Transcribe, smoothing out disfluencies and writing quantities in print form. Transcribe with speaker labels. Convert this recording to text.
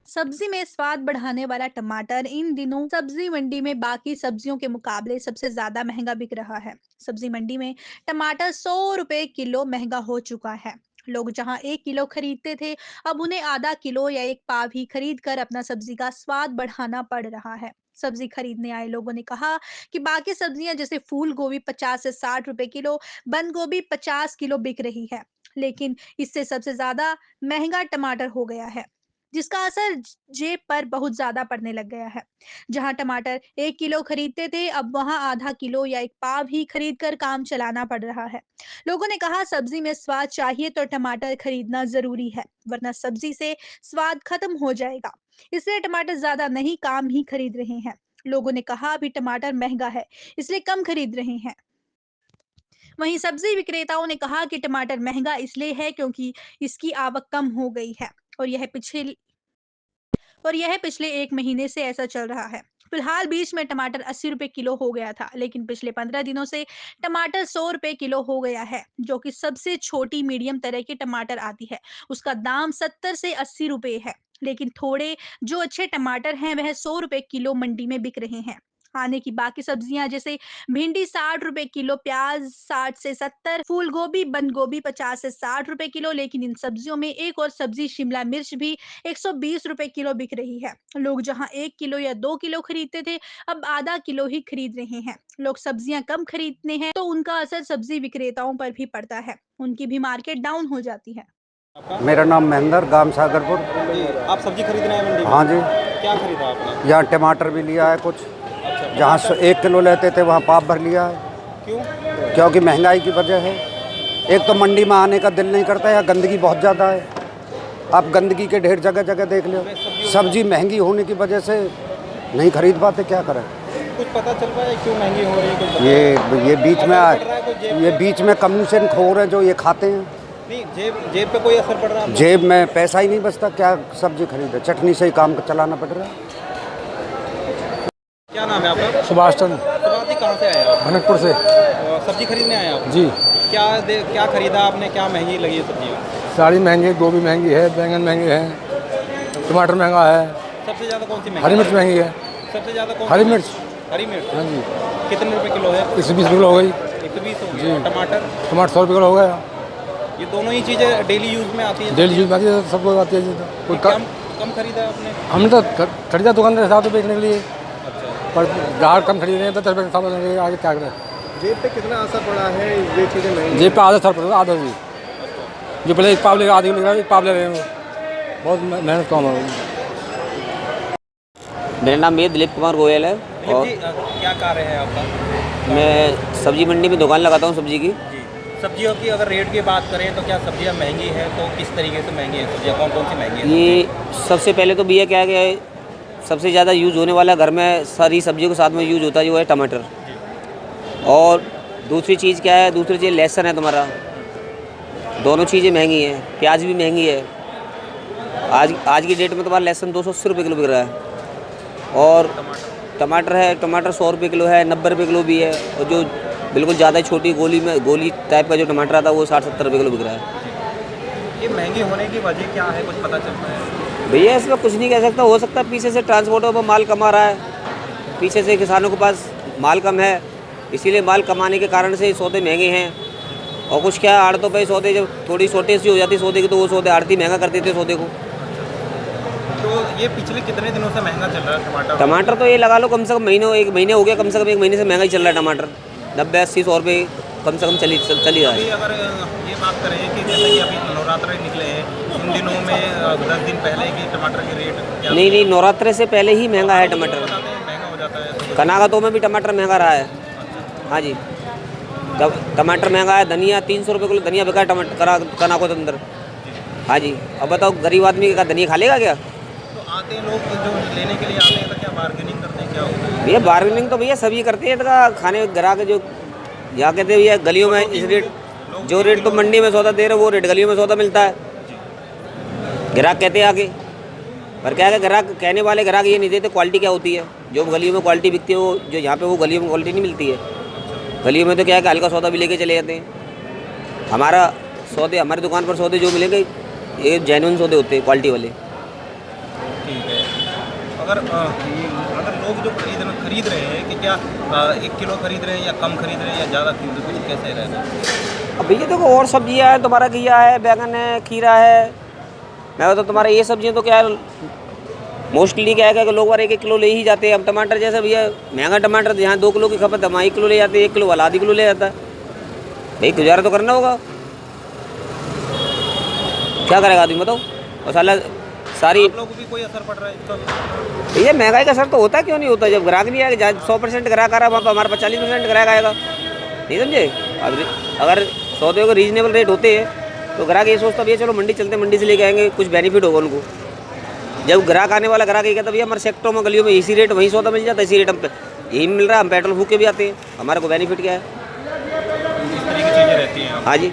Speaker 1: सब्जी में स्वाद बढ़ाने वाला टमाटर इन दिनों सब्जी मंडी में बाकी सब्जियों के मुकाबले सबसे ज्यादा महंगा बिक रहा है। सब्जी मंडी में टमाटर 100 रुपए किलो महंगा हो चुका है। लोग जहां 1 किलो खरीदते थे, अब उन्हें आधा किलो या एक पाव ही खरीद कर अपना सब्जी का स्वाद बढ़ाना पड़ रहा है। सब्जी खरीदने आए लोगों ने कहा कि बाकी सब्जियां जैसे फूल गोभी 50 से 60 रुपए किलो, बंद गोभी 50 किलो बिक रही है, लेकिन इससे सबसे ज्यादा महंगा टमाटर हो गया है, जिसका असर जेब पर बहुत ज़्यादा पड़ने लग गया है। जहाँ टमाटर 1 किलो खरीदते थे, अब वहाँ आधा किलो या 1 पाव ही खरीद कर काम चलाना पड़ रहा है। लोगों ने कहा सब्जी में स्वाद चाहिए तो टमाटर खरीदना ज़रूरी है, वरना सब्जी से स्वाद खत्म हो जाएगा। इसलिए टमाटर ज़्यादा नहीं, काम ही खरीद रहे हैं। लोगों ने कहा अभी टमाटर महँगा है, इसलिए कम खरीद रहे हैं। वहीं सब्जी विक्रेताओं ने कहा कि टमाटर महँगा इसलिए है क्योंकि इसकी आवक कम हो गई है और यह पिछले 1 महीने से ऐसा चल रहा है। फिलहाल बीच में टमाटर 80 रुपए किलो हो गया था, लेकिन पिछले 15 दिनों से टमाटर 100 रुपए किलो हो गया है, जो कि सबसे छोटी मीडियम तरह की टमाटर आती है। उसका दाम 70 से 80 रुपए है, लेकिन थोड़े जो अच्छे टमाटर हैं वह 100 रुपए किलो मंडी में बिक रहे हैं। खाने की बाकी सब्जियां जैसे भिंडी 60 रुपए किलो, प्याज 60 से 70, फूल गोभी, बंद गोभी 50 से 60 रुपए किलो, लेकिन इन सब्जियों में एक और सब्जी शिमला मिर्च भी 120 रुपए किलो बिक रही है। लोग जहां 1 किलो या 2 किलो खरीदते थे, अब आधा किलो ही खरीद रहे हैं। लोग सब्जियां कम खरीदते हैं तो उनका असर सब्जी विक्रेताओं पर भी पड़ता है, उनकी भी मार्केट डाउन हो जाती है।
Speaker 2: आपका?
Speaker 3: मेरा नाम महेंद्र, गांव सागरपुर।
Speaker 2: जी, आप सब्जी खरीदने आए मंडी में?
Speaker 3: हाँ जी।
Speaker 2: क्या खरीदा आपने?
Speaker 3: यहाँ टमाटर भी लिया है कुछ।
Speaker 2: अच्छा,
Speaker 3: जहाँ
Speaker 2: टमाटर
Speaker 3: 1 किलो लेते थे वहाँ पाव भर लिया है,
Speaker 2: क्यों?
Speaker 3: क्योंकि महंगाई की वजह है। एक तो मंडी में आने का दिल नहीं करता है, यहाँ गंदगी बहुत ज़्यादा है। आप गंदगी के ढेर जगह जगह देख लो। सब्जी महंगी होने की वजह से नहीं खरीद पाते, क्या करें।
Speaker 2: कुछ पता चल पाया क्यों महंगी हो रही है? कुछ
Speaker 3: ये बीच में
Speaker 2: असर पड़ रहा है कुछ जेब
Speaker 3: ये
Speaker 2: पे?
Speaker 3: बीच में कमीशन खोर है जो ये खाते हैं।
Speaker 2: नहीं, जेब पे कोई असर पड़ रहा है?
Speaker 3: जेब में पैसा ही नहीं बचता, क्या सब्जी खरीदे, चटनी से ही काम चलाना पड़ रहा है।
Speaker 2: क्या नाम है आपका?
Speaker 4: सुभाष चंद्र,
Speaker 2: सुभाष जी, कहाँ से आए आप?
Speaker 4: भनकपुर से।
Speaker 2: सब्जी खरीदने आए आप?
Speaker 4: जी।
Speaker 2: क्या खरीदा आपने? क्या महंगी लगी है सब्जियाँ?
Speaker 4: सारी महंगी है, गोभी महंगी है, बैंगन महंगे हैं, टमाटर महंगा है,
Speaker 2: सबसे ज़्यादा कौन सी
Speaker 4: हरी
Speaker 2: महंगी?
Speaker 4: मिर्च महंगी है।
Speaker 2: सबसे ज़्यादा कौन
Speaker 4: हरी
Speaker 2: सी?
Speaker 4: मिर्च
Speaker 2: हरी मिर्च
Speaker 4: हाँ जी,
Speaker 2: कितने रुपए किलो है?
Speaker 4: 120 किलो हो गई।
Speaker 2: 120 हो
Speaker 4: जी।
Speaker 2: गया। टमाटर?
Speaker 4: टमाटर 100 रुपये किलो हो गया।
Speaker 2: ये दोनों ही चीज़ें डेली यूज़ में आती है?
Speaker 4: डेली यूज में आती है, सबको आती है जी। कोई
Speaker 2: कम खरीदा है आपने?
Speaker 4: हमने तो खरीदा दुकान के हिसाब से बेचने के लिए,
Speaker 2: अच्छा।
Speaker 4: पर ग्राहक कम खरीद रहे हैं तो 10 रुपये के हिसाब से आगे क्या करें।
Speaker 2: जेब पे कितना असर पड़ा है ये चीज़ें महंगी?
Speaker 4: जेब पे आधा 100 रुपये, आधा जी। जो पहले 1 पाव लेगा, आधे किलो लेगा, 1 पाव ले रहे हैं, बहुत मेहनत कम है।
Speaker 5: मेरा नाम ये दिलीप कुमार गोयल है और
Speaker 2: जी, क्या कार्य है आपका?
Speaker 5: मैं सब्जी मंडी में दुकान लगाता हूँ सब्जी की।
Speaker 2: जी, सब्जियों की अगर रेट की बात करें तो क्या सब्जियां महंगी हैं? तो किस तरीके से महंगी हैं सब्जियां? कौन कौन सी महंगी हैं?
Speaker 5: ये सबसे पहले तो भैया क्या है कि सबसे ज़्यादा यूज़ होने वाला घर में सारी सब्जियों के साथ में यूज़ होता है जो है टमाटर। और दूसरी चीज़ क्या है? दूसरी चीज़ लहसुन है तुम्हारा। दोनों चीज़ें महंगी हैं। प्याज भी महंगी है। आज की डेट में तुम्हारा लहसुन 280 रुपये किलो बिक रहा है। और टमाटर है, टमाटर 100 रुपये किलो है, 90 रुपये किलो भी है। और जो बिल्कुल ज़्यादा छोटी गोली टाइप का जो टमाटर आता है वो 60-70 रुपये किलो बिक रहा है।
Speaker 2: ये महंगी होने की वजह क्या है? कुछ पता चलता है?
Speaker 5: भैया इसमें कुछ नहीं कह सकता। हो सकता है पीछे से ट्रांसपोर्टर पर माल कम आ रहा है, पीछे से किसानों के पास माल कम है, इसीलिए माल कमाने के कारण से सौदे महंगे हैं। और कुछ क्या आड़तों पे सौदे जब थोड़ी शॉर्टेज सी हो जाती सौदे की तो वो सौदे आड़ती महंगा कर देते सौदे को।
Speaker 2: तो ये पिछले कितने दिनों से महंगा चल रहा है टमाटर?
Speaker 5: टमाटर तो ये लगा लो कम से कम एक महीने हो गया, कम से कम 1 महीने से महंगा ही चल रहा है टमाटर। 90-80-100 रुपये कम से कम चल ही रहा
Speaker 2: अभी
Speaker 5: है।
Speaker 2: अगर ये बात करें कि जैसे कि अभी नवरात्र निकले हैं, इन दिनों में 10 दिन पहले की टमाटर के रेट क्या?
Speaker 5: नहीं, नवरात्रे से पहले ही महंगा है टमाटर।
Speaker 2: बताते हैं महंगा हो जाता है।
Speaker 5: कनागतों में भी टमाटर महंगा रहा है। हाँ जी, टमाटर महंगा है। धनिया 300 रुपये किलो धनिया बिका है टमाटर कनागत अंदर। हाँ जी, अब बताओ गरीब आदमी का धनिया खा लेगा क्या?
Speaker 2: तो आते हैं लोग जो लेने के लिए आते हैं तो क्या बार्गेनिंग करते हैं? क्या होता है?
Speaker 5: भैया बार्गेनिंग तो भैया सभी करते हैं। तो खाने ग्राहक जो यहाँ कहते हैं भैया गलियों में इस रेट, जो रेट तो मंडी में सौदा दे रहे वो रेट गलियों में सौदा मिलता है। ग्राहक कहते हैं आगे, पर क्या है ग्राहक कहने वाले ग्राहक ये नहीं देते क्वालिटी क्या होती है। जो गलियों में क्वालिटी बिकती है वो जो यहाँ पे वो गलियों में क्वालिटी नहीं मिलती है। गलियों में तो क्या है कि हल्का सौदा भी लेके चले जाते हैं। हमारी दुकान पर सौदे जो मिलेंगे ये जेन्युइन सौदे होते हैं, क्वालिटी वाले।
Speaker 2: अगर लोग जो खरीद रहे हैं कि क्या 1 किलो खरीद रहे हैं या कम खरीद रहे हैं या ज़्यादा खरीद रहे हैं, कुछ कैसे रहेगा?
Speaker 5: अब भैया देखो और सब्जियाँ है, तुम्हारा घिया है, बैगन है, खीरा है, मैं तो तुम्हारा ये सब्जियाँ तो क्या है मोस्टली क्या है कि लोग बार 1-1 किलो ले ही जाते हैं। अब टमाटर जैसे भैया महंगा टमाटर जहाँ 2 किलो की खपत है वहाँ 1 किलो ले जाते हैं, 1 किलो वाला आधी किलो ले जाता है। भाई गुजारा तो करना होगा, क्या करेगा आदमी बताओ। और साला सारी
Speaker 2: आप लोगों को भी कोई असर पड़ रहा है इसका?
Speaker 5: भैया महंगाई का असर तो होता क्यों नहीं होता, जब ग्राहक नहीं आएगा 100% ग्राहक आ रहा है वहाँ पर हमारे पास 40% ग्राहक आएगा, नहीं समझे। अब अगर सौदे के रीजनेबल रेट होते हैं तो ग्राहक ये सोचता भैया चलो मंडी चलते हैं, मंडी से लेके आएंगे, कुछ बेनिफिट होगा उनको। जब ग्राहक आने वाला ग्राहक ये कहता भैया हमारे सेक्टरों में गलियों में इसी रेट वहीं सौदा मिल जाता है, इसी रेट हम यही मिल रहा है, हम पेट्रोल फूक के भी आते हैं, हमारे को बेनिफिट क्या है।
Speaker 2: इस तरीके की चीज़ें रहती हैं।
Speaker 5: हाँ जी।